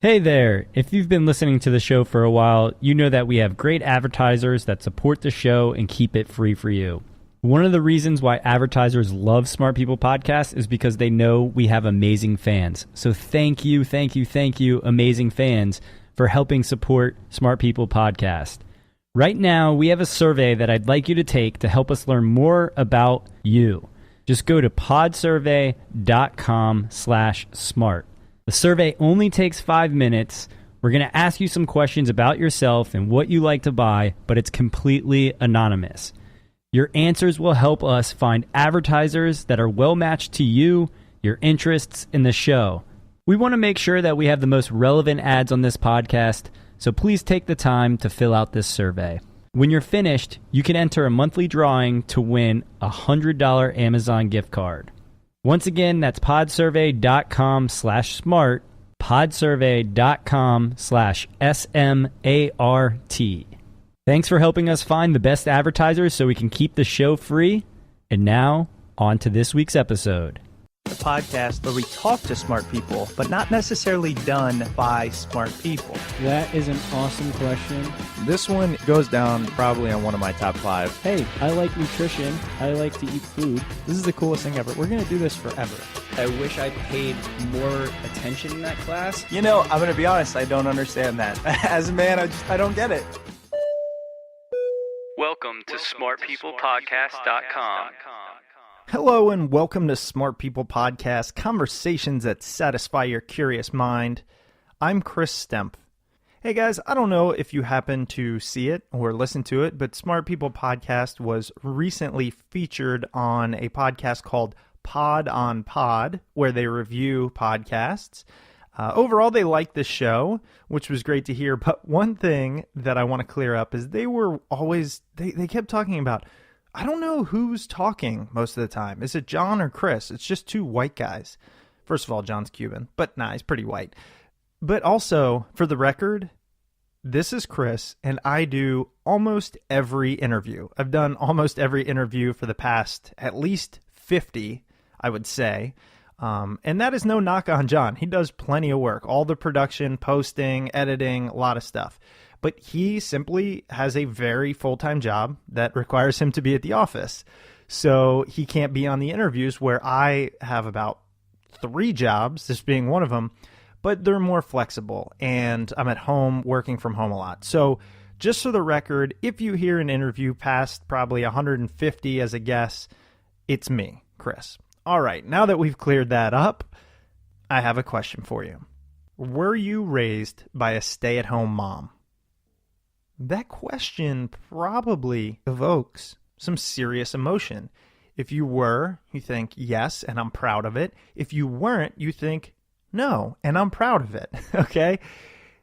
Hey there! If you've been listening to the show for a while, you know that we have great advertisers that support the show and keep it free for you. One of the reasons why advertisers love Smart People Podcast is because they know we have amazing fans. So thank you, amazing fans, for helping support Smart People Podcast. Right now, we have a survey that I'd like you to take to help us learn more about you. Just go to podsurvey.com/smart. The survey only takes 5 minutes. We're going to ask you some questions about yourself and what you like to buy, but it's completely anonymous. Your answers will help us find advertisers that are well matched to you, your interests, in the show. We want to make sure that we have the most relevant ads on this podcast, so please take the time to fill out this survey. When you're finished, you can enter a monthly drawing to win a $100 Amazon gift card. Once again, that's podsurvey.com/smart, podsurvey.com/SMART. Thanks for helping us find the best advertisers so we can keep the show free. And now, on to this week's episode. The podcast where we talk to smart people, but not necessarily done by smart people. That is an awesome question. This one goes down probably on one of my top 5. Hey, I like nutrition. I like to eat food. This is the coolest thing ever. We're going to do this forever. I wish I paid more attention in that class. You know, I'm going to be honest, I don't understand that. As a man, I don't get it. Welcome to smartpeoplepodcast.com. Hello and welcome to Smart People Podcast, conversations that satisfy your curious mind. I'm Chris Stemp. Hey guys, I don't know if you happen to see it or listen to it, but Smart People Podcast was recently featured on a podcast called Pod on Pod, where they review podcasts. Overall, they liked the show, which was great to hear. But one thing that I want to clear up is they kept talking about, I don't know who's talking most of the time. Is it John or Chris? It's just two white guys. First of all, John's Cuban, but nah, he's pretty white. But also, for the record, this is Chris, and I do almost every interview. I've done almost every interview for the past at least 50, I would say. And that is no knock on John. He does plenty of work, all the production, posting, editing, a lot of stuff. But he simply has a very full-time job that requires him to be at the office. So he can't be on the interviews where I have about 3 jobs, this being one of them, but they're more flexible. And I'm at home working from home a lot. So just for the record, if you hear an interview past probably 150 as a guess, it's me, Chris. All right, now that we've cleared that up, I have a question for you. Were you raised by a stay-at-home mom? That question probably evokes some serious emotion. If you were, you think, yes, and I'm proud of it. If you weren't, you think, no, and I'm proud of it, okay?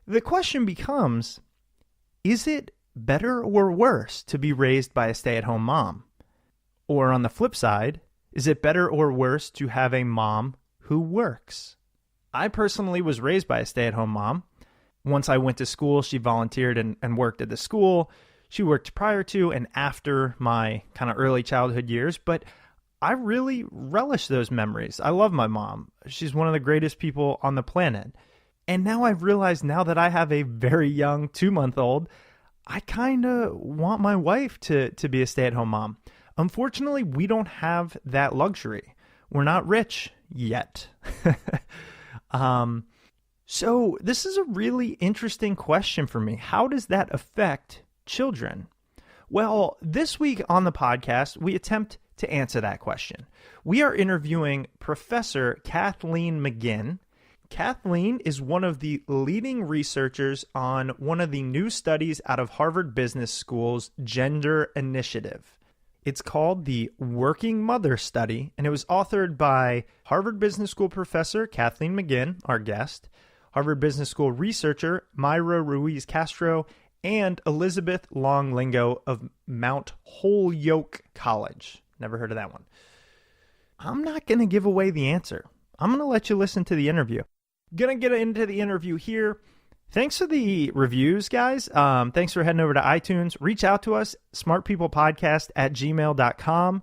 The question becomes, is it better or worse to be raised by a stay-at-home mom? Or on the flip side, is it better or worse to have a mom who works? I personally was raised by a stay-at-home mom. Once I went to school, she volunteered and worked at the school. She worked prior to and after my kind of early childhood years, but I really relish those memories. I love my mom. She's one of the greatest people on the planet. And now I've realized, now that I have a very young 2-month-old, I kind of want my wife to be a stay-at-home mom. Unfortunately, we don't have that luxury. We're not rich yet. So this is a really interesting question for me. How does that affect children? Well, this week on the podcast, we attempt to answer that question. We are interviewing Professor Kathleen McGinn. Kathleen is one of the leading researchers on one of the new studies out of Harvard Business School's Gender Initiative. It's called the Working Mother Study, and it was authored by Harvard Business School professor Kathleen McGinn, our guest, Harvard Business School researcher Mayra Ruiz Castro, and Elizabeth Long Lingo of Mount Holyoke College. Never heard of that one. I'm not going to give away the answer. I'm going to let you listen to the interview. Going to get into the interview here. Thanks for the reviews, guys. Thanks for heading over to iTunes. Reach out to us, smartpeoplepodcast@gmail.com,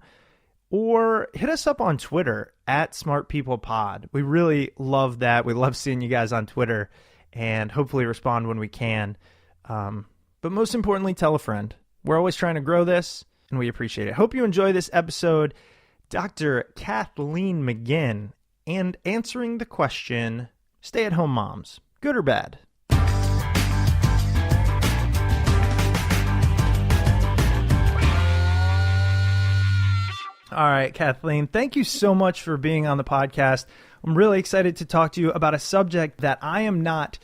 or hit us up on Twitter @smartpeoplepod. We really love that. We love seeing you guys on Twitter. and hopefully respond when we can. But most importantly, tell a friend. We're always trying to grow this, and we appreciate it. Hope you enjoy this episode. Dr. Kathleen McGinn, and answering the question, stay-at-home moms, good or bad? All right, Kathleen, thank you so much for being on the podcast. I'm really excited to talk to you about a subject that I am not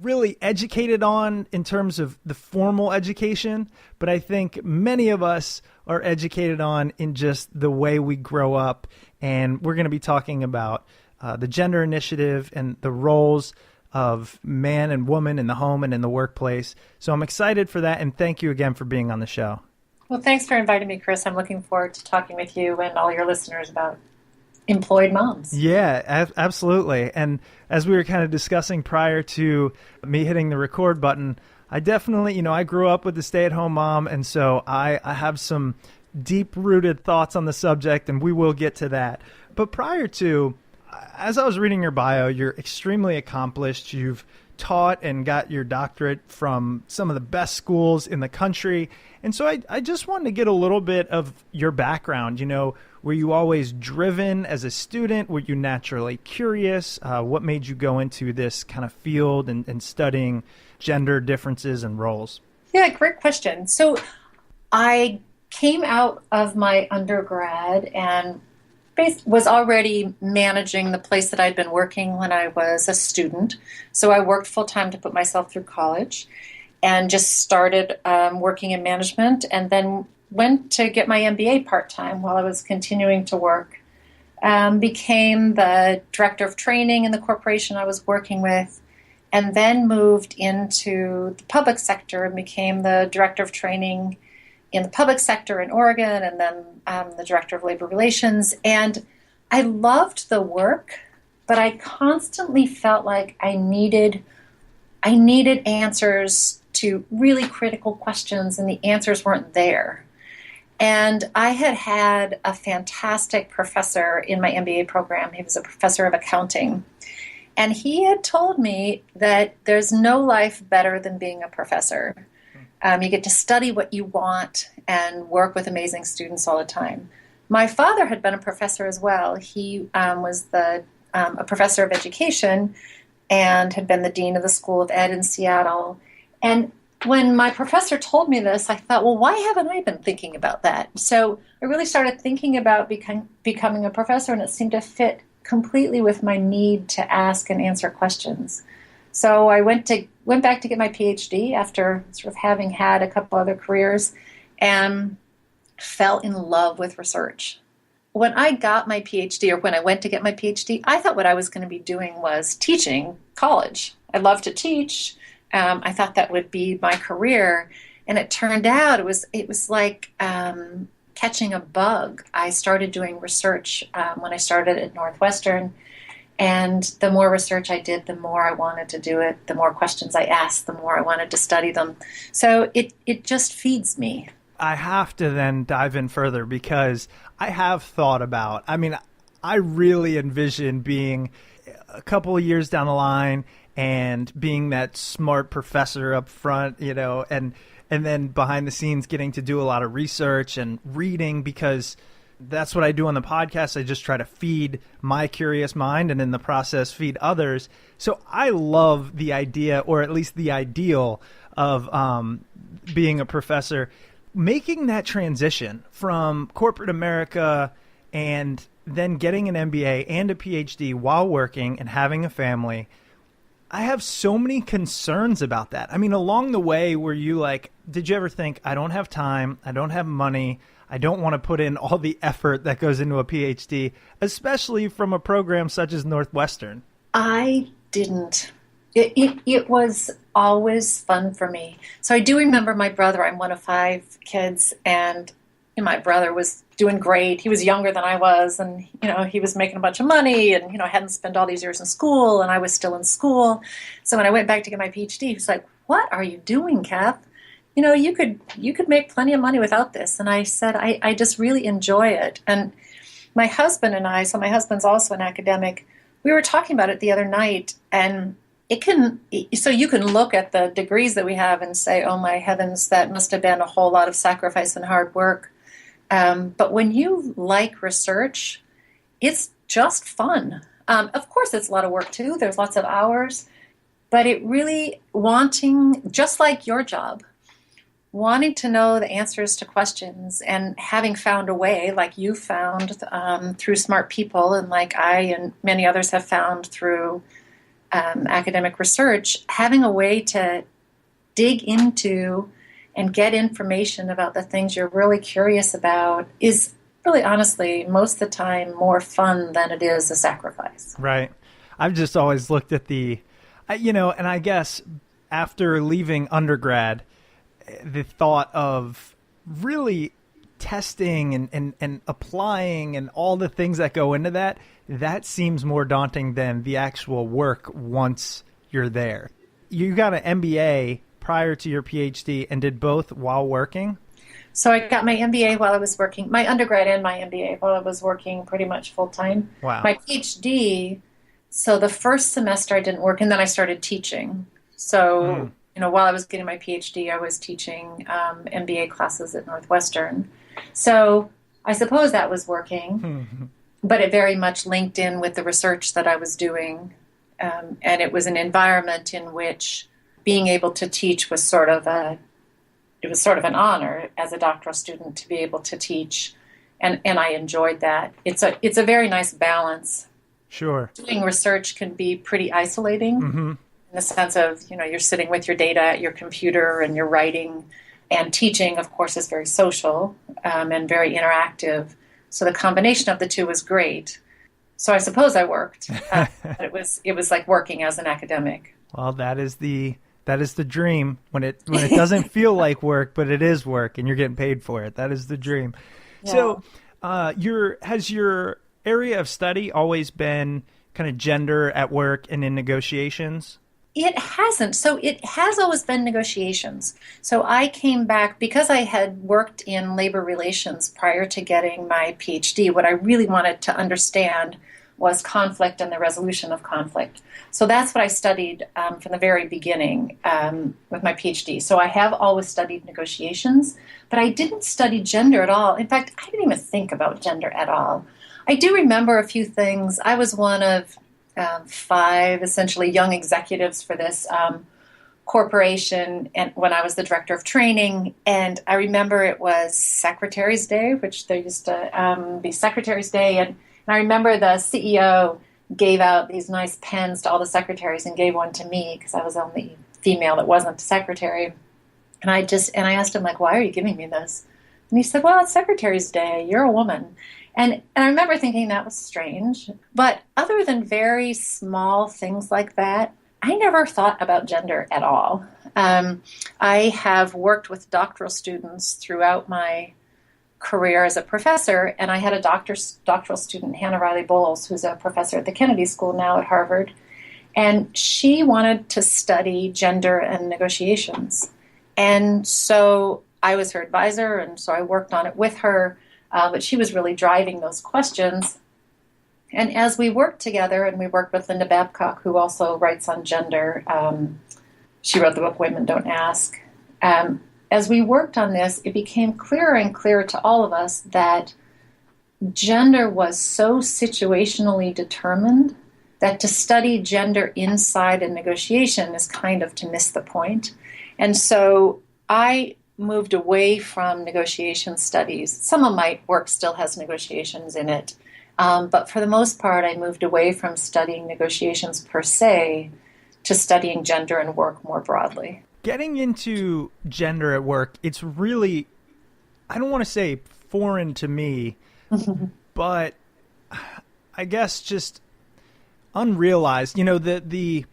really educated on in terms of the formal education, but I think many of us are educated on in just the way we grow up. And we're going to be talking about the gender initiative and the roles of man and woman in the home and in the workplace. So I'm excited for that, and thank you again for being on the show. Well, thanks for inviting me, Chris. I'm looking forward to talking with you and all your listeners about employed moms. Yeah, absolutely. And as we were kind of discussing prior to me hitting the record button, I definitely, I grew up with a stay-at-home mom, and so I have some deep-rooted thoughts on the subject, and we will get to that. But prior to, as I was reading your bio, you're extremely accomplished. You've taught and got your doctorate from some of the best schools in the country. And so I just wanted to get a little bit of your background. Were you always driven as a student? Were you naturally curious? What made you go into this kind of field and studying gender differences and roles? Yeah, great question. So I came out of my undergrad and was already managing the place that I'd been working when I was a student. So I worked full-time to put myself through college and just started working in management, and then went to get my MBA part-time while I was continuing to work. Became the director of training in the corporation I was working with, and then moved into the public sector and became the director of training in the public sector in Oregon, and then the director of labor relations. And I loved the work, but I constantly felt like I needed answers to really critical questions, and the answers weren't there. And I had a fantastic professor in my MBA program. He was a professor of accounting. And he had told me that there's no life better than being a professor. You get to study what you want and work with amazing students all the time. My father had been a professor as well. He was a professor of education and had been the dean of the School of Ed in Seattle. And when my professor told me this, I thought, well, why haven't I been thinking about that? So I really started thinking about becoming a professor, and it seemed to fit completely with my need to ask and answer questions. So I went back to get my PhD after sort of having had a couple other careers, and fell in love with research. When I got my PhD, or when I went to get my PhD, I thought what I was going to be doing was teaching college. I love to teach. I thought that would be my career, and it turned out it was like catching a bug. I started doing research when I started at Northwestern. And the more research I did, the more I wanted to do it. The more questions I asked, the more I wanted to study them. So it just feeds me. I have to then dive in further, because I have thought about, I really envision being a couple of years down the line and being that smart professor up front, and then behind the scenes getting to do a lot of research and reading, because that's what I do on the podcast. I just try to feed my curious mind, and in the process feed others. So I love the idea, or at least the ideal, of being a professor. Making that transition from corporate America and then getting an MBA and a PhD while working and having a family, I have so many concerns about that. Along the way, were you like, did you ever think, I don't have time, I don't have money, I don't want to put in all the effort that goes into a PhD, especially from a program such as Northwestern? I didn't. It was always fun for me. So I do remember my brother. I'm one of 5 kids, and my brother was doing great. He was younger than I was, and he was making a bunch of money, and hadn't spent all these years in school, and I was still in school. So when I went back to get my PhD, he was like, "What are you doing, Kath? You could make plenty of money without this." And I said, I just really enjoy it. And my husband and I, so my husband's also an academic, we were talking about it the other night, and it can, so you can look at the degrees that we have and say, oh my heavens, that must have been a whole lot of sacrifice and hard work. But when you like research, it's just fun. Of course, it's a lot of work too. There's lots of hours, but it really wanting, just like your job, wanting to know the answers to questions and having found a way, like you found through smart people, and like I and many others have found through academic research, having a way to dig into and get information about the things you're really curious about is really, honestly, most of the time more fun than it is a sacrifice. Right. I've just always looked at and I guess after leaving undergrad, the thought of really testing and applying and all the things that go into that seems more daunting than the actual work once you're there. You got an MBA prior to your PhD and did both while working? So I got my MBA while I was working, my undergrad and my MBA while I was working pretty much full time. Wow. My PhD, so the first semester I didn't work, and then I started teaching. So, while I was getting my PhD, I was teaching MBA classes at Northwestern. So I suppose that was working, but it very much linked in with the research that I was doing. And it was an environment in which being able to teach was sort of an honor as a doctoral student to be able to teach. And I enjoyed that. It's a very nice balance. Sure. Doing research can be pretty isolating in the sense of, you're sitting with your data at your computer and you're writing. And teaching, of course, is very social and very interactive. So the combination of the two was great. So I suppose I worked. It was like working as an academic. Well, that is the dream when it doesn't feel like work, but it is work and you're getting paid for it. That is the dream. Yeah. So has your area of study always been kind of gender at work and in negotiations? It hasn't. So it has always been negotiations. So I came back because I had worked in labor relations prior to getting my PhD. What I really wanted to understand was conflict and the resolution of conflict. So that's what I studied from the very beginning with my PhD. So I have always studied negotiations, but I didn't study gender at all. In fact, I didn't even think about gender at all. I do remember a few things. I was one of 5 essentially young executives for this corporation, and when I was the director of training, and I remember it was Secretary's Day, which there used to be Secretary's Day, and I remember the CEO gave out these nice pens to all the secretaries and gave one to me because I was the only female that wasn't a secretary, and I asked him, like, why are you giving me this? And he said, well, it's Secretary's Day, you're a woman. And I remember thinking that was strange. But other than very small things like that, I never thought about gender at all. I have worked with doctoral students throughout my career as a professor, and I had a doctoral student, Hannah Riley Bowles, who's a professor at the Kennedy School now at Harvard, and she wanted to study gender and negotiations. And so I was her advisor, and so I worked on it with her. But she was really driving those questions. And as we worked together, and we worked with Linda Babcock, who also writes on gender, she wrote the book Women Don't Ask. As we worked on this, it became clearer and clearer to all of us that gender was so situationally determined that to study gender inside a negotiation is kind of to miss the point. And so I moved away from negotiation studies. Some of my work still has negotiations in it, but for the most part, I moved away from studying negotiations per se to studying gender and work more broadly. Getting into gender at work, it's really, I don't want to say foreign to me, but I guess just unrealized. The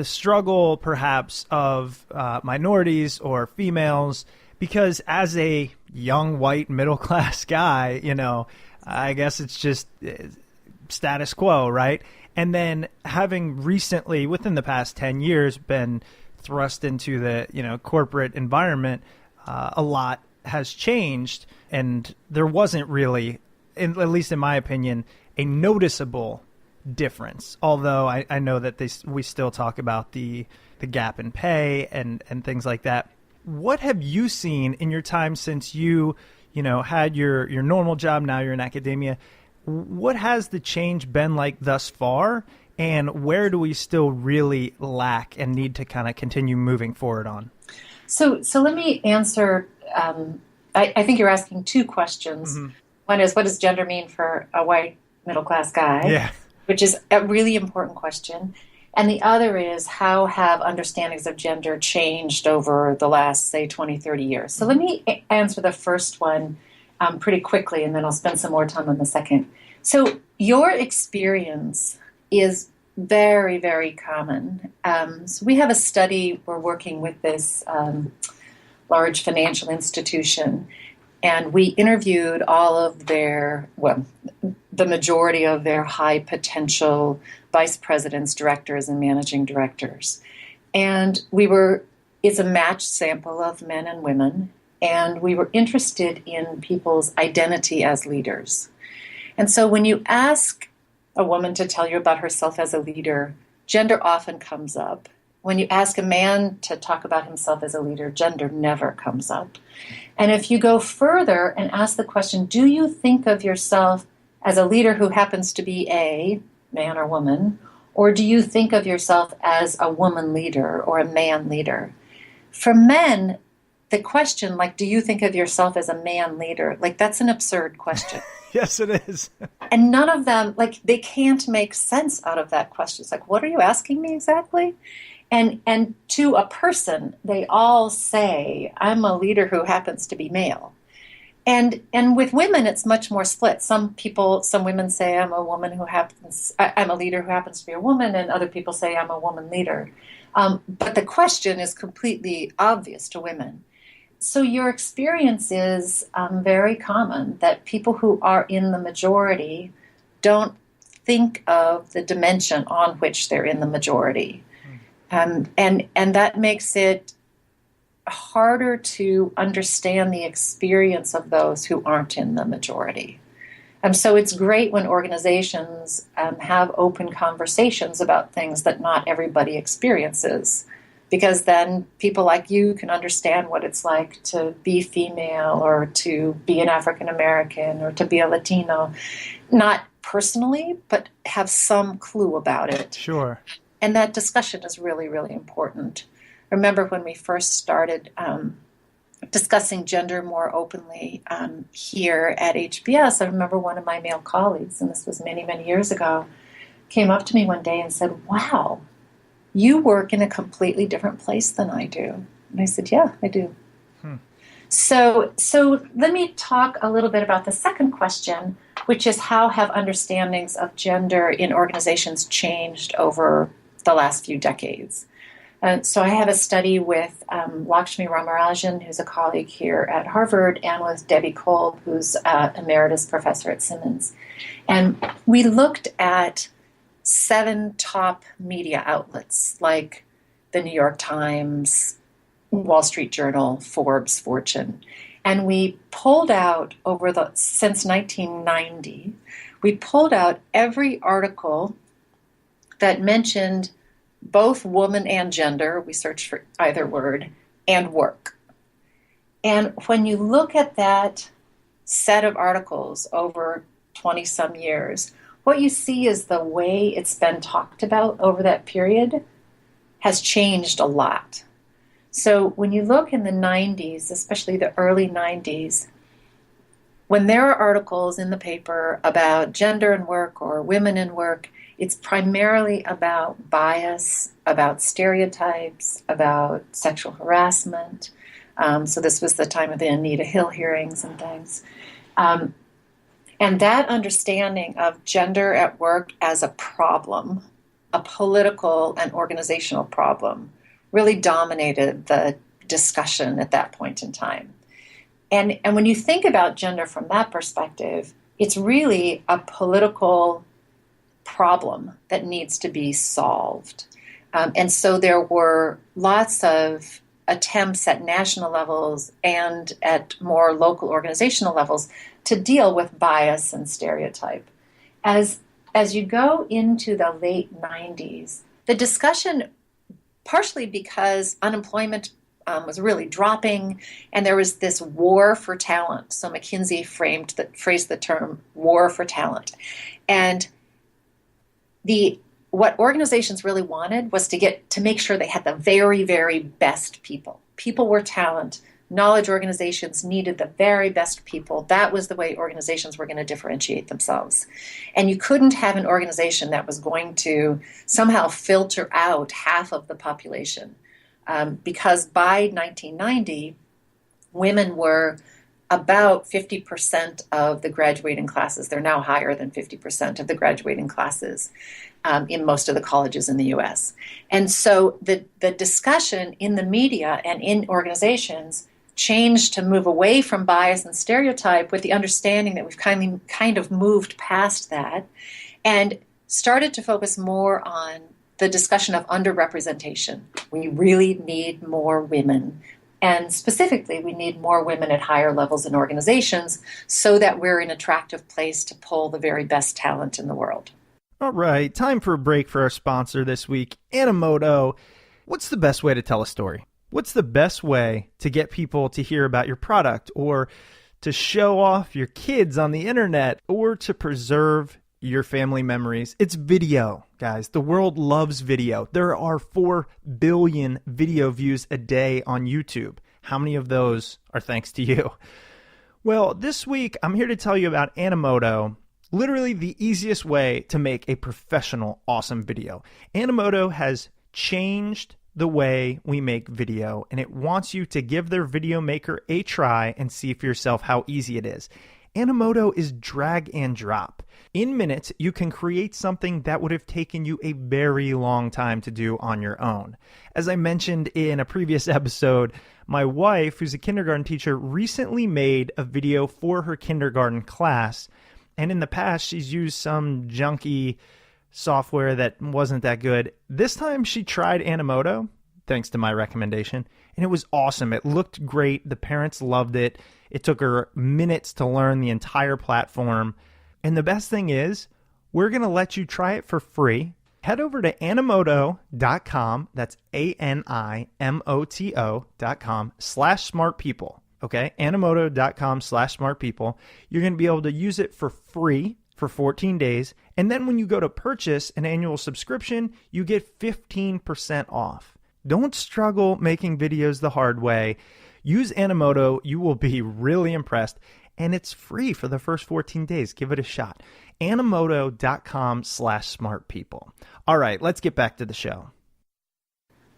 struggle perhaps of minorities or females. Because as a young white middle class guy, I guess it's just status quo, right? And then having recently, within the past 10 years, been thrust into the corporate environment, a lot has changed, and there wasn't really, at least in my opinion, a noticeable difference. Although I know that we still talk about the gap in pay and things like that. What have you seen in your time since you had your normal job, now you're in academia? What has the change been like thus far, and where do we still really lack and need to kind of continue moving forward on? So let me answer. I think you're asking two questions. Mm-hmm. One is, what does gender mean for a white middle-class guy? Yeah. Which is a really important question. And the other is, how have understandings of gender changed over the last, say, 20, 30 years? So let me answer the first one pretty quickly, and then I'll spend some more time on the second. So your experience is very, very common. So we have a study, we're working with this large financial institution, and we interviewed all of the majority of their high potential vice presidents, directors, and managing directors. And it's a matched sample of men and women, and we were interested in people's identity as leaders. And so when you ask a woman to tell you about herself as a leader, gender often comes up. When you ask a man to talk about himself as a leader, gender never comes up. And if you go further and ask the question, do you think of yourself as a leader who happens to be a man or woman, or do you think of yourself as a woman leader or a man leader? For men, the question, like, do you think of yourself as a man leader? Like, that's an absurd question. Yes, it is. And none of them, they can't make sense out of that question. It's like, what are you asking me exactly? And to a person, they all say, I'm a leader who happens to be male. And with women, it's much more split. Some women say, I'm a leader who happens to be a woman, and other people say, I'm a woman leader. But the question is completely obvious to women. So your experience is very common, that people who are in the majority don't think of the dimension on which they're in the majority. And that makes it harder to understand the experience of those who aren't in the majority. So it's great when organizations have open conversations about things that not everybody experiences, because then people like you can understand what it's like to be female or to be an African American or to be a Latino, not personally, but have some clue about it. Sure. And that discussion is really, really important. Remember when we first started discussing gender more openly here at HBS, I remember one of my male colleagues, and this was many, many years ago, came up to me one day and said, wow, you work in a completely different place than I do. And I said, yeah, I do. So let me talk a little bit about the second question, which is, how have understandings of gender in organizations changed over the last few decades? So I have a study with Lakshmi Ramarajan, who's a colleague here at Harvard, and with Debbie Kolb, who's emeritus professor at Simmons. And we looked at 7 top media outlets like the New York Times, Wall Street Journal, Forbes, Fortune. And we pulled out since 1990, we pulled out every article that mentioned both woman and gender, we searched for either word, and work. And when you look at that set of articles over 20-some years, what you see is the way it's been talked about over that period has changed a lot. So when you look in the 90s, especially the early 90s, when there are articles in the paper about gender and work or women in work, it's primarily about bias, about stereotypes, about sexual harassment. So this was the time of the Anita Hill hearings and things. And that understanding of gender at work as a problem, a political and organizational problem, really dominated the discussion at that point in time. And when you think about gender from that perspective, it's really a political problem that needs to be solved. And so there were lots of attempts at national levels and at more local organizational levels to deal with bias and stereotype. As as you go into the late 90s, the discussion, partially because unemployment was really dropping, and there was this war for talent. So McKinsey phrased the term war for talent. And what organizations really wanted was to make sure they had the very, very best people. People were talent. Knowledge organizations needed the very best people. That was the way organizations were going to differentiate themselves. And you couldn't have an organization that was going to somehow filter out half of the population. Because by 1990, women were about 50% of the graduating classes. They're now higher than 50% of the graduating classes in most of the colleges in the U.S. And so the discussion in the media and in organizations changed to move away from bias and stereotype with the understanding that we've kind of moved past that and started to focus more on the discussion of underrepresentation. We really need more women. And specifically, we need more women at higher levels in organizations so that we're an attractive place to pull the very best talent in the world. All right, time for a break for our sponsor this week, Animoto. What's the best way to tell a story? What's the best way to get people to hear about your product or to show off your kids on the internet or to preserve your family memories? It's video, guys. The world loves video. There are 4 billion video views a day on YouTube. How many of those are thanks to you? Well, this week I'm here to tell you about Animoto, literally the easiest way to make a professional, awesome video. Animoto has changed the way we make video, and it wants you to give their video maker a try and see for yourself how easy it is. Animoto is drag and drop. In minutes, you can create something that would have taken you a very long time to do on your own. As I mentioned in a previous episode, my wife, who's a kindergarten teacher, recently made a video for her kindergarten class. And in the past, she's used some junky software that wasn't that good. This time she tried Animoto, thanks to my recommendation, and it was awesome. It looked great. The parents loved it. It took her minutes to learn the entire platform. And the best thing is, we're going to let you try it for free. Head over to Animoto.com. That's Animoto.com/smartpeople. Okay, Animoto.com/smartpeople. You're going to be able to use it for free for 14 days. And then when you go to purchase an annual subscription, you get 15% off. Don't struggle making videos the hard way. Use Animoto. You will be really impressed. And it's free for the first 14 days. Give it a shot. Animoto.com/smartpeople. All right, let's get back to the show.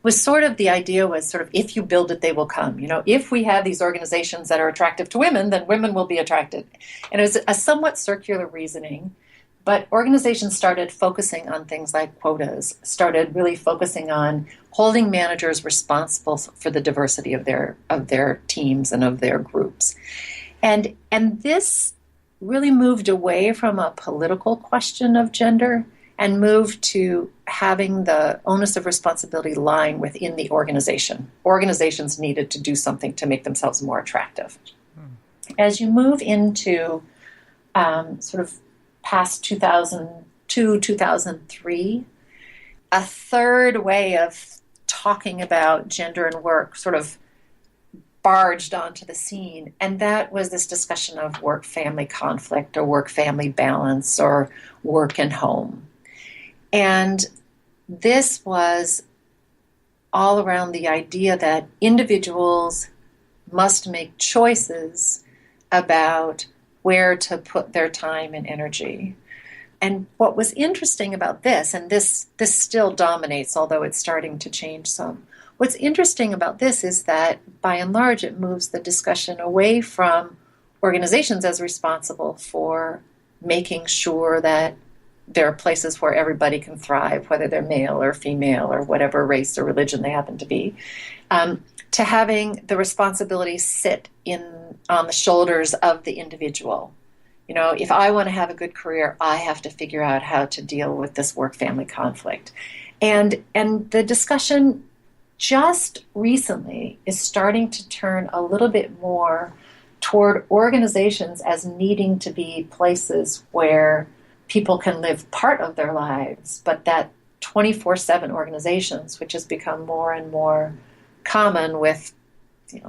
The idea was if you build it, they will come. If we have these organizations that are attractive to women, then women will be attracted. And it was a somewhat circular reasoning, but organizations started focusing on things like quotas, started really focusing on holding managers responsible for the diversity of their teams and of their groups. And this really moved away from a political question of gender and moved to having the onus of responsibility lying within the organization. Organizations needed to do something to make themselves more attractive. As you move into past 2002, 2003, a third way of talking about gender and work barged onto the scene, and that was this discussion of work-family conflict or work-family balance or work and home. And this was all around the idea that individuals must make choices about where to put their time and energy. And what was interesting about this, and this still dominates, although it's starting to change some, what's interesting about this is that, by and large, it moves the discussion away from organizations as responsible for making sure that there are places where everybody can thrive, whether they're male or female or whatever race or religion they happen to be, to having the responsibility sit on the shoulders of the individual. If I want to have a good career, I have to figure out how to deal with this work-family conflict. And the discussion just recently is starting to turn a little bit more toward organizations as needing to be places where people can live part of their lives, but that 24/7 organizations, which has become more and more common with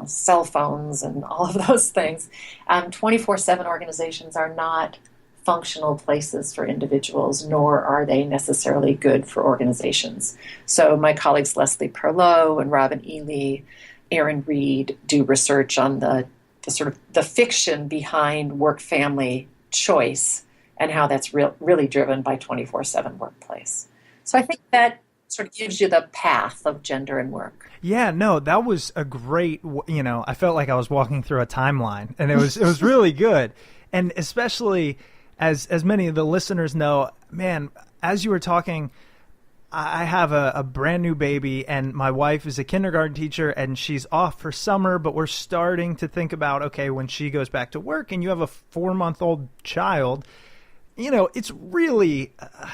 cell phones and all of those things, 24/7 organizations are not functional places for individuals, nor are they necessarily good for organizations. So my colleagues Leslie Perlow and Robin Ely, Aaron Reed do research on the sort of the fiction behind work-family choice and how that's really driven by 24/7 workplace. So I think that sort of gives you the path of gender and work. Yeah, no, that was a great, I felt like I was walking through a timeline, and it was really good. And especially as many of the listeners know, man, as you were talking, I have a brand new baby, and my wife is a kindergarten teacher, and she's off for summer, but we're starting to think about, okay, when she goes back to work and you have a 4-month-old child, it's really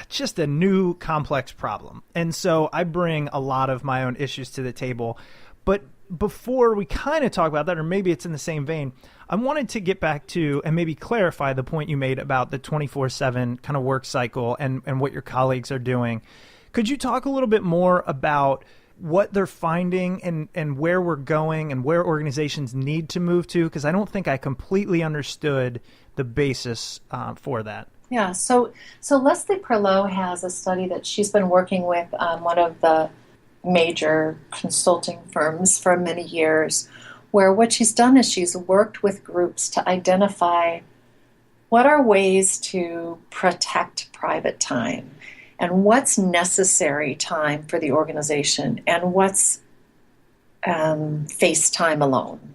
just a new complex problem. And so I bring a lot of my own issues to the table. But before we kind of talk about that, or maybe it's in the same vein, I wanted to get back to and maybe clarify the point you made about the 24/7 kind of work cycle and what your colleagues are doing. Could you talk a little bit more about what they're finding and where we're going and where organizations need to move to? Because I don't think I completely understood the basis for that. Yeah, so Leslie Perlow has a study that she's been working with one of the major consulting firms for many years, where what she's done is she's worked with groups to identify what are ways to protect private time and what's necessary time for the organization and what's face time alone.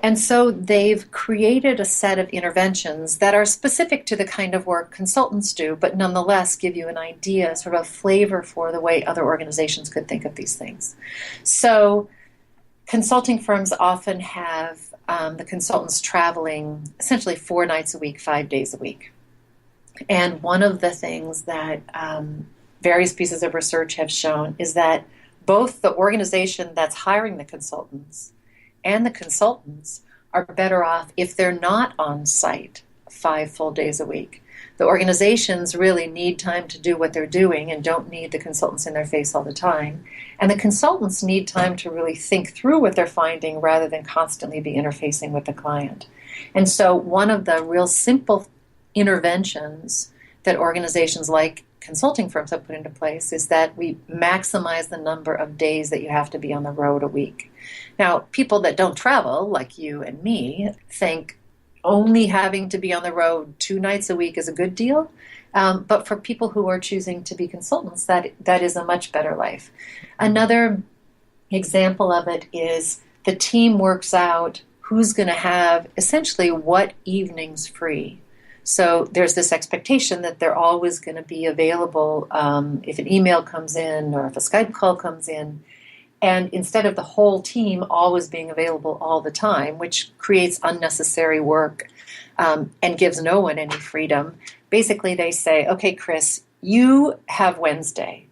And so they've created a set of interventions that are specific to the kind of work consultants do, but nonetheless give you an idea, sort of a flavor for the way other organizations could think of these things. So consulting firms often have the consultants traveling essentially 4 nights a week, 5 days a week. And one of the things that various pieces of research have shown is that both the organization that's hiring the consultants and the consultants are better off if they're not on site 5 full days a week. The organizations really need time to do what they're doing and don't need the consultants in their face all the time. And the consultants need time to really think through what they're finding rather than constantly be interfacing with the client. And so one of the real simple interventions that organizations like consulting firms have put into place is that we maximize the number of days that you have to be on the road a week. Now, people that don't travel, like you and me, think only having to be on the road 2 nights a week is a good deal. But for people who are choosing to be consultants, that is a much better life. Another example of it is the team works out who's going to have essentially what evenings free. So there's this expectation that they're always going to be available if an email comes in or if a Skype call comes in. And instead of the whole team always being available all the time, which creates unnecessary work and gives no one any freedom, basically they say, okay, Chris, you have Wednesday.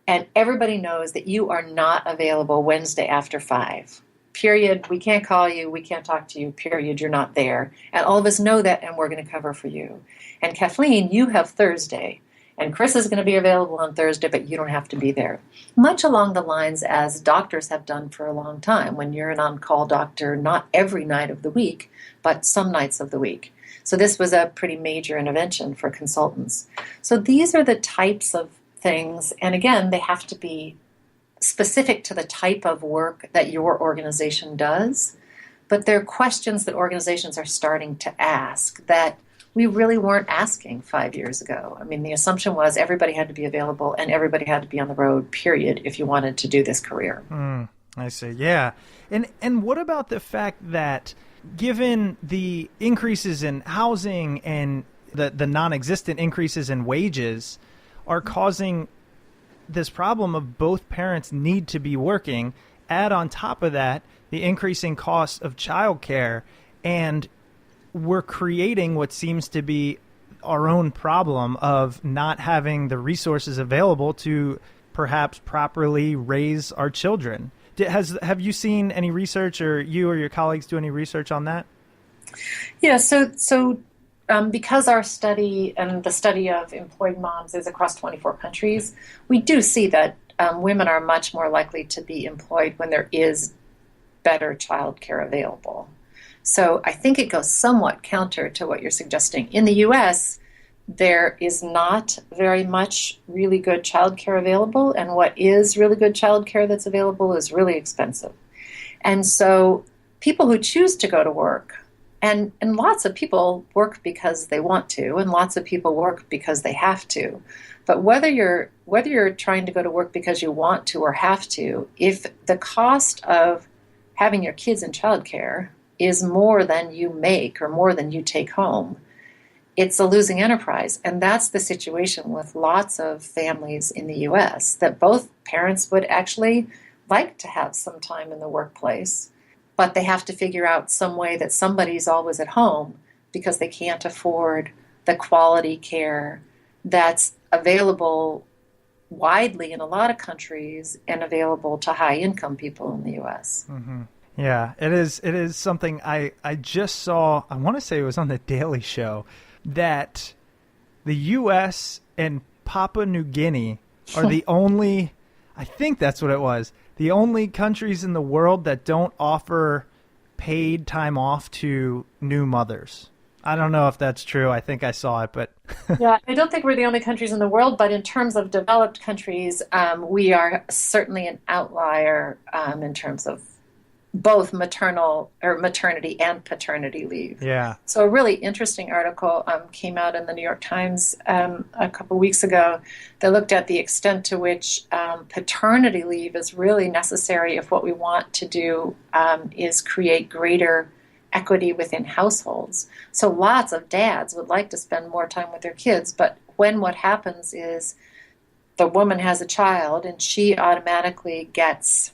And everybody knows that you are not available Wednesday after 5. Period. We can't call you. We can't talk to you. Period. You're not there. And all of us know that, and we're going to cover for you. And Kathleen, you have Thursday. And Chris is going to be available on Thursday, but you don't have to be there. Much along the lines as doctors have done for a long time. When you're an on-call doctor, not every night of the week, but some nights of the week. So this was a pretty major intervention for consultants. So these are the types of things. And again, they have to be specific to the type of work that your organization does. But they're questions that organizations are starting to ask that we really weren't asking 5 years ago. I mean, the assumption was everybody had to be available and everybody had to be on the road, period, if you wanted to do this career. I see. Yeah. And what about the fact that given the increases in housing and the non-existent increases in wages are causing this problem of both parents need to be working, add on top of that the increasing cost of childcare, and we're creating what seems to be our own problem of not having the resources available to perhaps properly raise our children. Have you seen any research, or you or your colleagues do any research on that? Yeah, so because our study and the study of employed moms is across 24 countries, we do see that women are much more likely to be employed when there is better childcare available. So I think it goes somewhat counter to what you're suggesting. In the U.S., there is not very much really good childcare available, and what is really good childcare that's available is really expensive. And so people who choose to go to work, and lots of people work because they want to, and lots of people work because they have to. But whether you're trying to go to work because you want to or have to, if the cost of having your kids in childcare is more than you make or more than you take home, it's a losing enterprise. And that's the situation with lots of families in the U.S., that both parents would actually like to have some time in the workplace, but they have to figure out some way that somebody's always at home because they can't afford the quality care that's available widely in a lot of countries and available to high-income people in the U.S. Mm-hmm. Yeah, it is something I just saw. I want to say it was on the Daily Show, that the U.S. and Papua New Guinea are the only, I think that's what it was, the only countries in the world that don't offer paid time off to new mothers. I don't know if that's true. I think I saw it, but... Yeah, I don't think we're the only countries in the world, but in terms of developed countries, we are certainly an outlier in terms of both maternity and paternity leave. Yeah. So a really interesting article came out in the New York Times a couple weeks ago that looked at the extent to which paternity leave is really necessary if what we want to do is create greater equity within households. So lots of dads would like to spend more time with their kids, but when what happens is the woman has a child and she automatically gets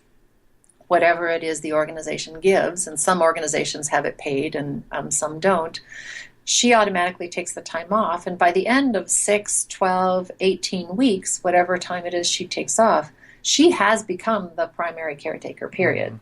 whatever it is the organization gives, and some organizations have it paid and some don't, she automatically takes the time off. And by the end of 6, 12, 18 weeks, whatever time it is she takes off, she has become the primary caretaker, period.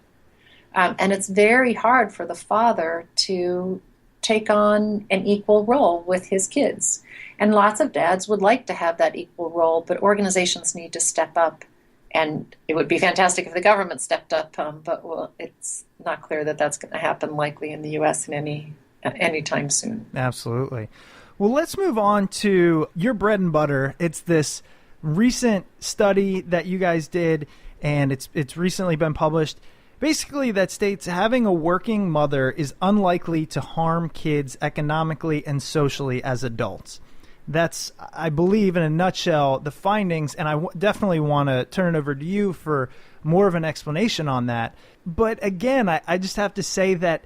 Mm-hmm. And it's very hard for the father to take on an equal role with his kids. And lots of dads would like to have that equal role, but organizations need to step up. And it would be fantastic if the government stepped up, but it's not clear that that's going to happen likely in the U.S. in any time soon. Absolutely. Well, let's move on to your bread and butter. It's this recent study that you guys did, and it's recently been published. Basically, that states having a working mother is unlikely to harm kids economically and socially as adults. That's, I believe, in a nutshell, the findings, and I definitely want to turn it over to you for more of an explanation on that. But again, I just have to say that,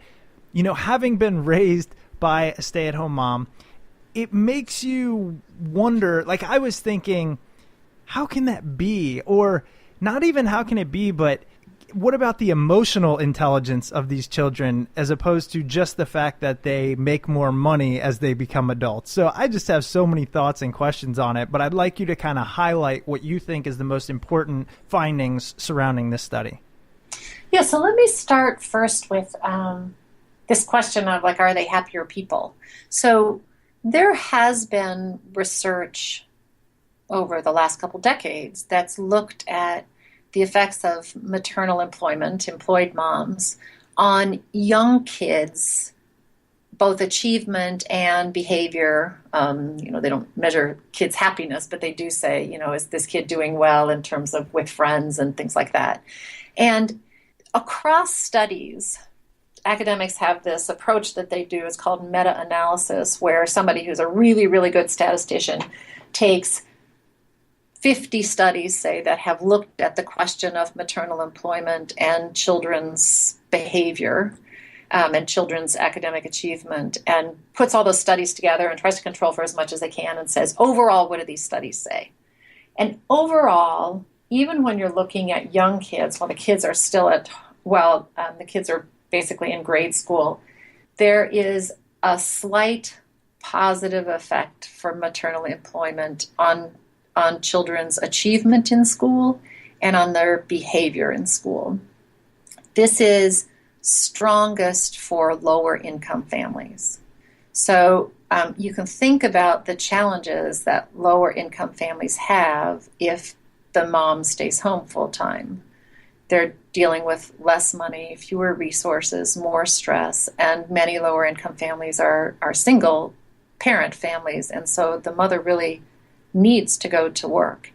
having been raised by a stay-at-home mom, it makes you wonder, like I was thinking, how can that be? Or not even how can it be, but what about the emotional intelligence of these children as opposed to just the fact that they make more money as they become adults? So I just have so many thoughts and questions on it, but I'd like you to kind of highlight what you think is the most important findings surrounding this study. Yeah, so let me start first with this question of, are they happier people? So there has been research over the last couple decades that's looked at the effects of maternal employment, employed moms, on young kids, both achievement and behavior. They don't measure kids' happiness, but they do say, is this kid doing well in terms of with friends and things like that. And across studies, academics have this approach that they do. It's called meta-analysis, where somebody who's a really, really good statistician takes 50 studies, say, that have looked at the question of maternal employment and children's behavior and children's academic achievement, and puts all those studies together and tries to control for as much as they can and says, overall, what do these studies say? And overall, even when you're looking at young kids, while the kids are still the kids are basically in grade school, there is a slight positive effect for maternal employment on children's achievement in school and on their behavior in school. This is strongest for lower income families. So you can think about the challenges that lower income families have if the mom stays home full time. They're dealing with less money, fewer resources, more stress, and many lower income families are single parent families, and so the mother really needs to go to work.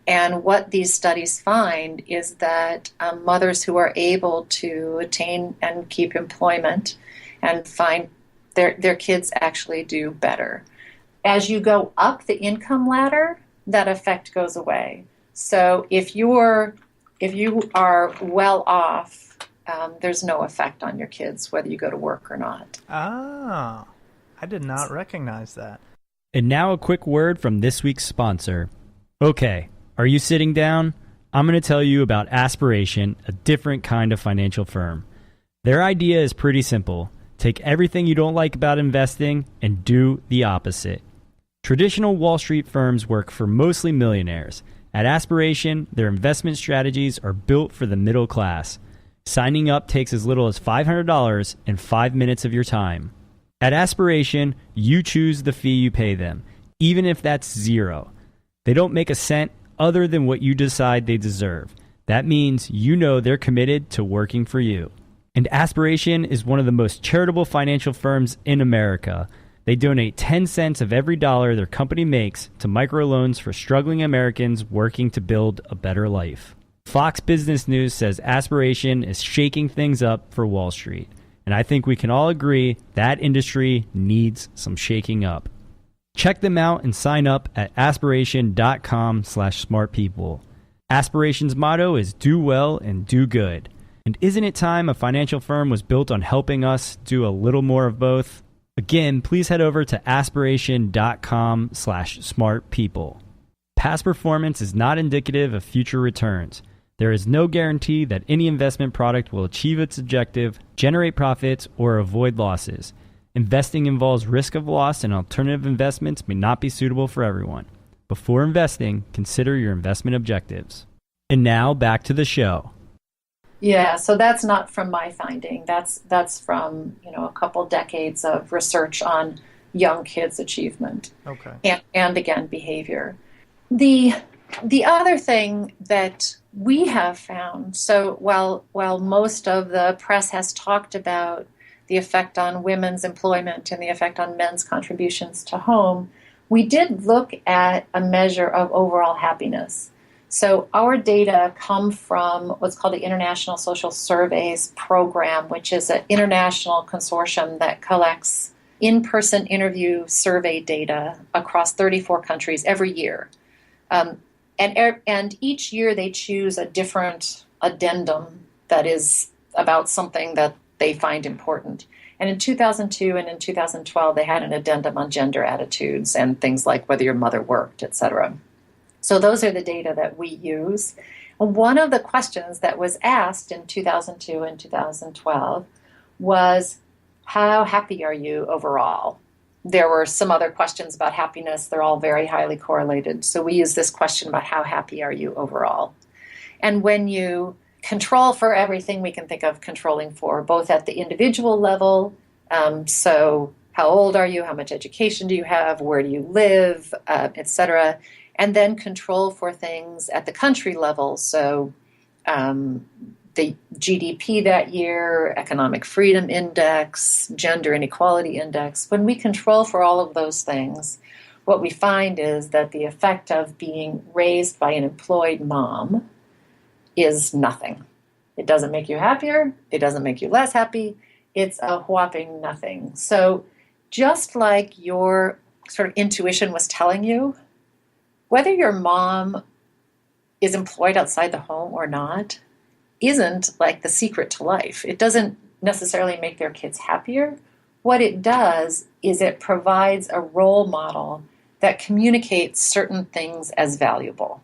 And what these studies find is that mothers who are able to attain and keep employment and find their kids actually do better. As you go up the income ladder, that effect goes away. So if you are well off, there's no effect on your kids whether you go to work or not. Ah, I did not recognize that. And now a quick word from this week's sponsor. Okay, are you sitting down? I'm going to tell you about Aspiration, a different kind of financial firm. Their idea is pretty simple. Take everything you don't like about investing and do the opposite. Traditional Wall Street firms work for mostly millionaires. At Aspiration, their investment strategies are built for the middle class. Signing up takes as little as $500 and 5 minutes of your time. At Aspiration, you choose the fee you pay them, even if that's zero. They don't make a cent other than what you decide they deserve. That means you know they're committed to working for you. And Aspiration is one of the most charitable financial firms in America. They donate 10 cents of every dollar their company makes to microloans for struggling Americans working to build a better life. Fox Business News says Aspiration is shaking things up for Wall Street. And I think we can all agree that industry needs some shaking up. Check them out and sign up at aspiration.com/smartpeople. Aspiration's motto is do well and do good. And isn't it time a financial firm was built on helping us do a little more of both? Again, please head over to aspiration.com/smartpeople. Past performance is not indicative of future returns. There is no guarantee that any investment product will achieve its objective, generate profits, or avoid losses. Investing involves risk of loss, and alternative investments may not be suitable for everyone. Before investing, consider your investment objectives. And now, back to the show. Yeah, so that's not from my finding. That's from a couple decades of research on young kids' achievement. Okay. And again, behavior. The other thing that we have found, so while most of the press has talked about the effect on women's employment and the effect on men's contributions to home, we did look at a measure of overall happiness. So our data come from what's called the International Social Surveys Program, which is an international consortium that collects in-person interview survey data across 34 countries every year. And each year they choose a different addendum that is about something that they find important. And in 2002 and in 2012, they had an addendum on gender attitudes and things like whether your mother worked, et cetera. So those are the data that we use. One of the questions that was asked in 2002 and 2012 was, how happy are you overall? There were some other questions about happiness. They're all very highly correlated. So we use this question about how happy are you overall? And when you control for everything we can think of controlling for, both at the individual level, so how old are you, how much education do you have, where do you live, et cetera, and then control for things at the country level, so the GDP that year, economic freedom index, gender inequality index. When we control for all of those things, what we find is that the effect of being raised by an employed mom is nothing. It doesn't make you happier. It doesn't make you less happy. It's a whopping nothing. So just like your sort of intuition was telling you, whether your mom is employed outside the home or not isn't like the secret to life. It doesn't necessarily make their kids happier. What it does is it provides a role model that communicates certain things as valuable.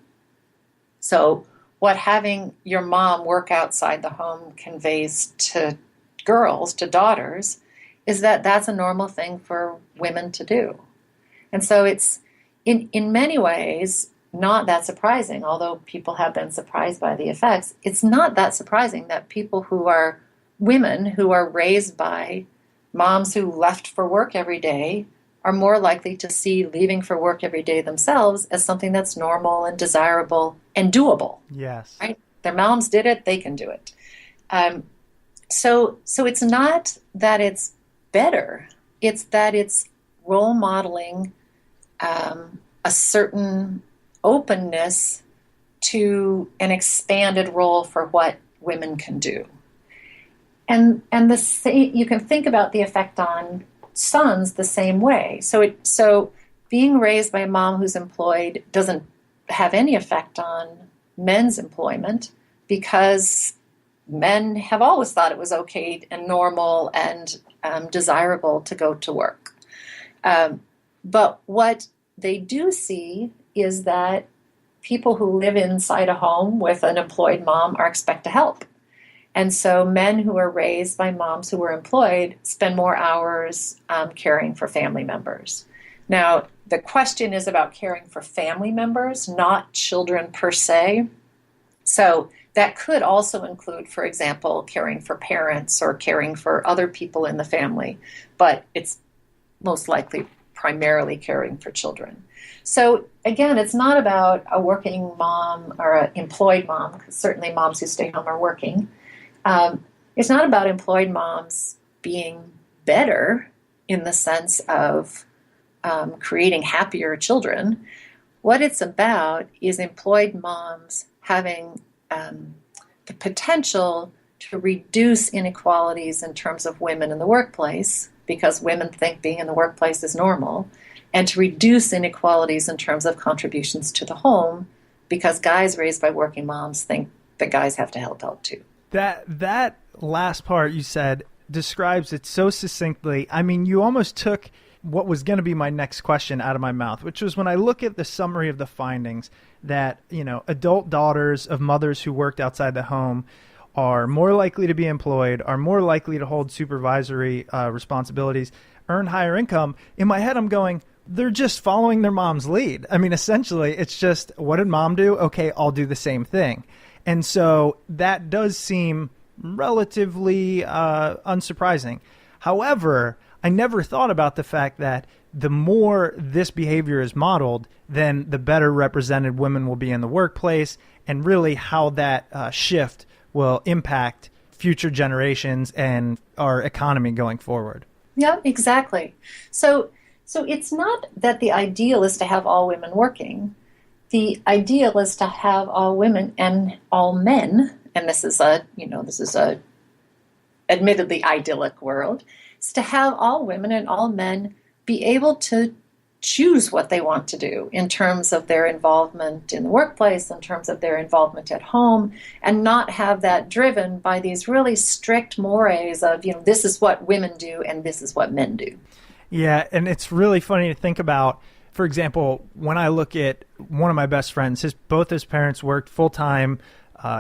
So what having your mom work outside the home conveys to girls, to daughters, is that that's a normal thing for women to do. And so it's, in many ways, not that surprising, although people have been surprised by the effects. It's not that surprising that people who are women who are raised by moms who left for work every day are more likely to see leaving for work every day themselves as something that's normal and desirable and doable. Yes. Right? Their moms did it, they can do it. So it's not that it's better, it's that it's role modeling a certain openness to an expanded role for what women can do. And you can think about the effect on sons the same way. So being raised by a mom who's employed doesn't have any effect on men's employment, because men have always thought it was okay and normal and desirable to go to work. But what they do see is that people who live inside a home with an employed mom are expected to help. And so men who are raised by moms who were employed spend more hours caring for family members. Now, the question is about caring for family members, not children per se. So that could also include, for example, caring for parents or caring for other people in the family, but it's most likely primarily caring for children. So again, it's not about a working mom or an employed mom, because certainly moms who stay home are working. It's not about employed moms being better in the sense of creating happier children. What it's about is employed moms having the potential to reduce inequalities in terms of women in the workplace, because women think being in the workplace is normal, and to reduce inequalities in terms of contributions to the home, because guys raised by working moms think that guys have to help out too. That last part you said describes it so succinctly. I mean, you almost took what was going to be my next question out of my mouth, which was when I look at the summary of the findings that, adult daughters of mothers who worked outside the home are more likely to be employed, are more likely to hold supervisory responsibilities, earn higher income. In my head, I'm going, they're just following their mom's lead. I mean, essentially, it's just, what did mom do? Okay, I'll do the same thing. And so that does seem relatively unsurprising. However, I never thought about the fact that the more this behavior is modeled, then the better represented women will be in the workplace, and really how that shift will impact future generations and our economy going forward. Yeah, exactly. So it's not that the ideal is to have all women working. The ideal is to have all women and all men, and this is a admittedly idyllic world, is to have all women and all men be able to choose what they want to do in terms of their involvement in the workplace, in terms of their involvement at home, and not have that driven by these really strict mores of, this is what women do and this is what men do. Yeah, and it's really funny to think about. For example, when I look at one of my best friends, both his parents worked full-time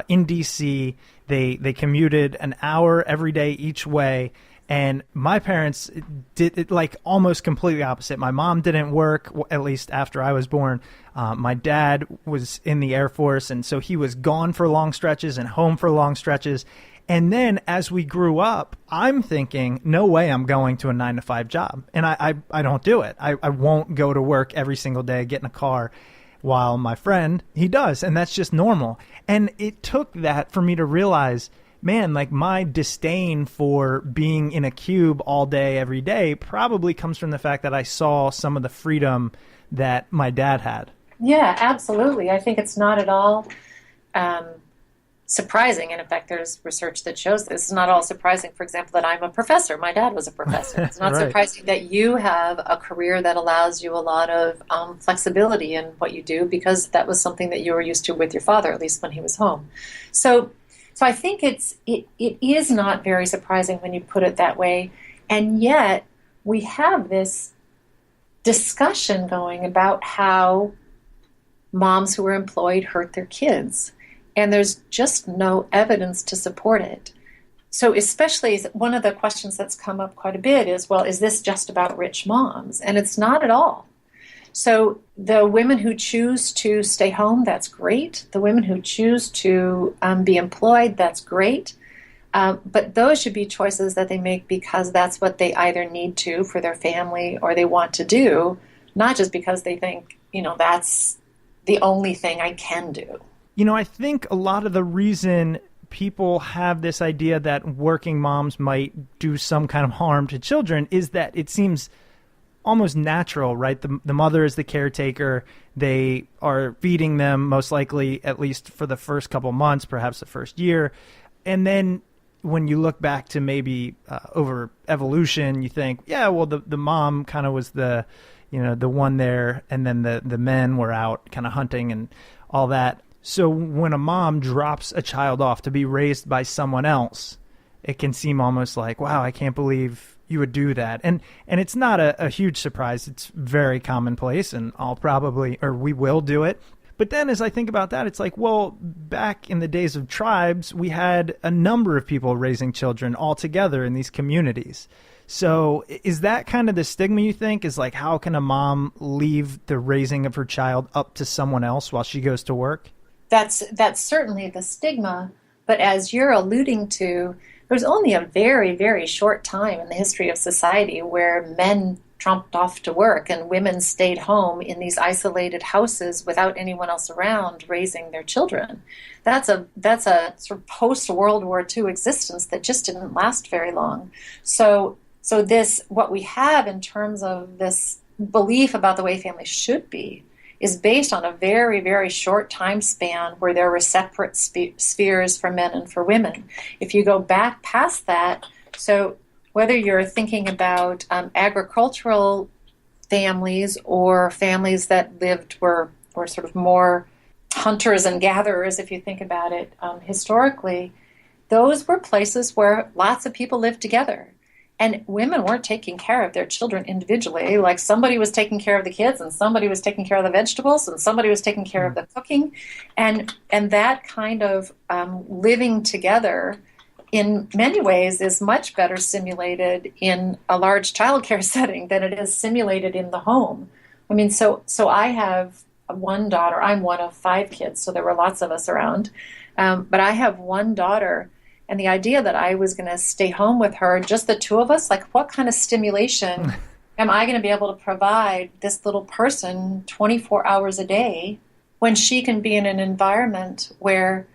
in D.C. They commuted an hour every day each way. And my parents did it like almost completely opposite. My mom didn't work, at least after I was born. My dad was in the Air Force, and so he was gone for long stretches and home for long stretches. And then as we grew up, I'm thinking, no way I'm going to a 9-to-5 job. And I don't do it. I won't go to work every single day, get in a car, while my friend, he does. And that's just normal. And it took that for me to realize, man, like my disdain for being in a cube all day, every day, probably comes from the fact that I saw some of the freedom that my dad had. Yeah, absolutely. I think it's not at all surprising. And in fact, there's research that shows this. It's not all surprising, for example, that I'm a professor. My dad was a professor. It's not Right. surprising that you have a career that allows you a lot of flexibility in what you do, because that was something that you were used to with your father, at least when he was home. So I think it is not very surprising when you put it that way. And yet we have this discussion going about how moms who are employed hurt their kids. And there's just no evidence to support it. So especially one of the questions that's come up quite a bit is, well, is this just about rich moms? And it's not at all. So the women who choose to stay home, that's great. The women who choose to be employed, that's great. But those should be choices that they make because that's what they either need to for their family or they want to do, not just because they think, that's the only thing I can do. I think a lot of the reason people have this idea that working moms might do some kind of harm to children is that it seems almost natural, right? The mother is the caretaker. They are feeding them most likely, at least for the first couple months, perhaps the first year. And then when you look back to maybe over evolution, you think, yeah, well, the mom kind of was the one there, and then the men were out kind of hunting and all that. So when a mom drops a child off to be raised by someone else, it can seem almost like, wow, I can't believe you would do that. And it's not a huge surprise. It's very commonplace, and we will do it. But then as I think about that, it's like, well, back in the days of tribes, we had a number of people raising children all together in these communities. So is that kind of the stigma, you think, is like, how can a mom leave the raising of her child up to someone else while she goes to work? That's certainly the stigma. But as you're alluding to, there's only a very, very short time in the history of society where men trumped off to work and women stayed home in these isolated houses without anyone else around raising their children. That's a sort of post-World War II existence that just didn't last very long. So this, what we have in terms of this belief about the way families should be, is based on a very, very short time span where there were separate spheres for men and for women. If you go back past that, so whether you're thinking about agricultural families or families that were sort of more hunters and gatherers, if you think about it historically, those were places where lots of people lived together. And women weren't taking care of their children individually. Like somebody was taking care of the kids, and somebody was taking care of the vegetables, and somebody was taking care of the cooking. And that kind of living together in many ways is much better simulated in a large childcare setting than it is simulated in the home. I mean, so I have one daughter. I'm one of 5 kids, so there were lots of us around. But I have one daughter. And the idea that I was going to stay home with her, just the two of us, like what kind of stimulation am I going to be able to provide this little person 24 hours a day when she can be in an environment where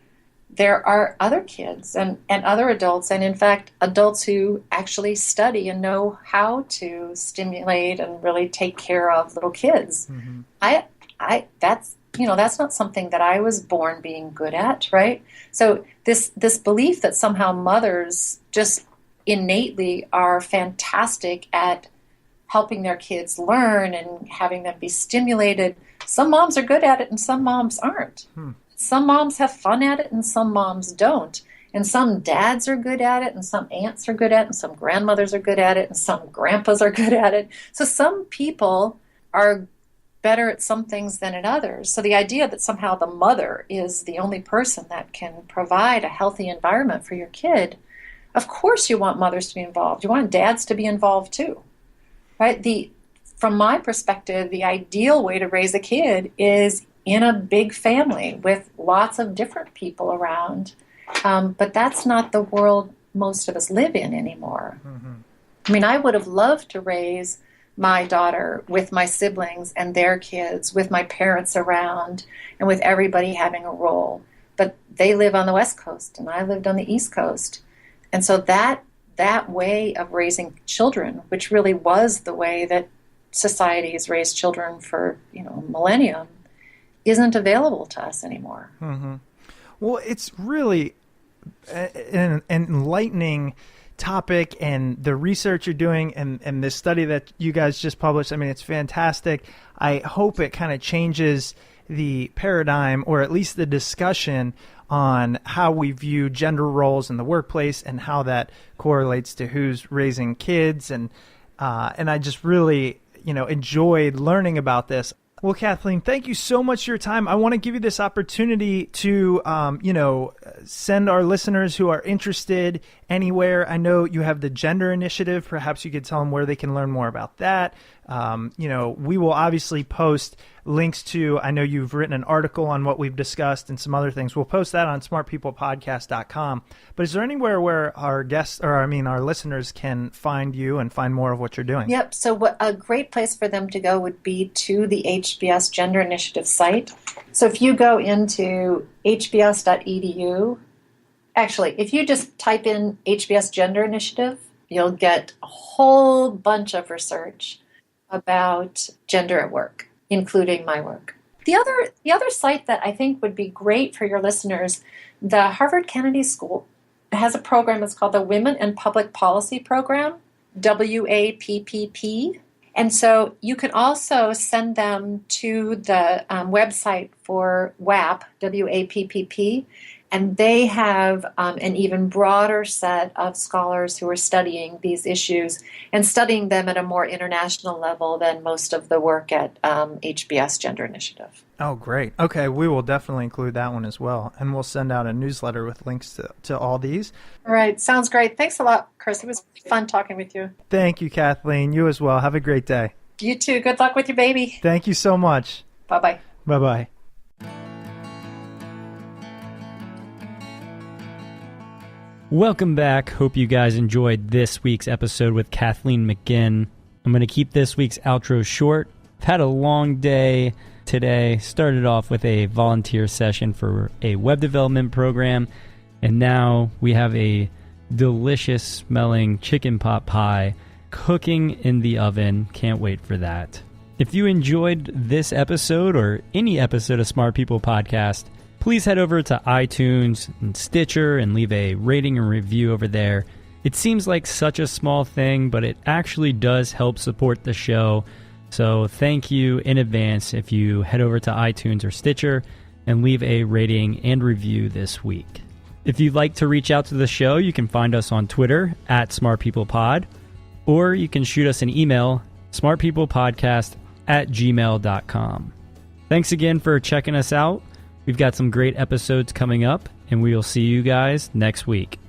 there are other kids and other adults, and in fact, adults who actually study and know how to stimulate and really take care of little kids. Mm-hmm. That's not something that I was born being good at, right? So this belief that somehow mothers just innately are fantastic at helping their kids learn and having them be stimulated. Some moms are good at it and some moms aren't. Some moms have fun at it and some moms don't. And some dads are good at it and some aunts are good at it and some grandmothers are good at it and some grandpas are good at it. So some people are better at some things than at others. So the idea that somehow the mother is the only person that can provide a healthy environment for your kid, of course you want mothers to be involved. You want dads to be involved too, right? From my perspective, the ideal way to raise a kid is in a big family with lots of different people around. But that's not the world most of us live in anymore. Mm-hmm. I mean, I would have loved to raise my daughter with my siblings and their kids, with my parents around, and with everybody having a role. But they live on the West Coast, and I lived on the East Coast. And so that way of raising children, which really was the way that society has raised children for, millennium, isn't available to us anymore. Mm-hmm. Well, it's really an enlightening topic, and the research you're doing and this study that you guys just published, I mean, it's fantastic. I hope it kind of changes the paradigm, or at least the discussion on how we view gender roles in the workplace and how that correlates to who's raising kids. And I just really, enjoyed learning about this. Well, Kathleen, thank you so much for your time. I want to give you this opportunity to, send our listeners who are interested anywhere? I know you have the gender initiative. Perhaps you could tell them where they can learn more about that. We will obviously post links to, I know you've written an article on what we've discussed and some other things. We'll post that on smartpeoplepodcast.com. But is there anywhere where our listeners can find you and find more of what you're doing? Yep. So a great place for them to go would be to the HBS Gender Initiative site. So if you go into hbs.edu, actually, if you just type in HBS Gender Initiative, you'll get a whole bunch of research about gender at work, including my work. The other site that I think would be great for your listeners, the Harvard Kennedy School has a program. It's called the Women in Public Policy Program, WAPPP. And so you can also send them to the website for WAPP, WAPPP, and they have an even broader set of scholars who are studying these issues and studying them at a more international level than most of the work at HBS Gender Initiative. Oh, great. Okay, we will definitely include that one as well. And we'll send out a newsletter with links to all these. All right, sounds great. Thanks a lot, Chris. It was fun talking with you. Thank you, Kathleen. You as well. Have a great day. You too. Good luck with your baby. Thank you so much. Bye-bye. Bye-bye. Welcome back. Hope you guys enjoyed this week's episode with Kathleen McGinn. I'm going to keep this week's outro short. I've had a long day today. Started off with a volunteer session for a web development program, and now we have a delicious smelling chicken pot pie cooking in the oven. Can't wait for that. If you enjoyed this episode or any episode of Smart People Podcast, please head over to iTunes and Stitcher and leave a rating and review over there. It seems like such a small thing, but it actually does help support the show. So thank you in advance if you head over to iTunes or Stitcher and leave a rating and review this week. If you'd like to reach out to the show, you can find us on Twitter at SmartPeoplePod, or you can shoot us an email, smartpeoplepodcast@gmail.com. Thanks again for checking us out. We've got some great episodes coming up, and we will see you guys next week.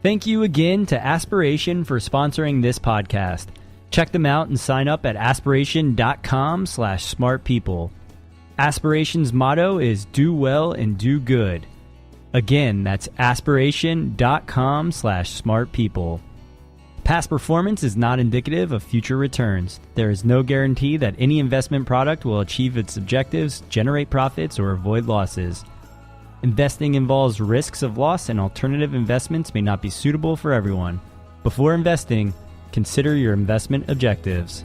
Thank you again to Aspiration for sponsoring this podcast. Check them out and sign up at aspiration.com/smartpeople. Aspiration's motto is do well and do good. Again, that's aspiration.com/smartpeople. Past performance is not indicative of future returns. There is no guarantee that any investment product will achieve its objectives, generate profits, or avoid losses. Investing involves risks of loss, and alternative investments may not be suitable for everyone. Before investing, consider your investment objectives.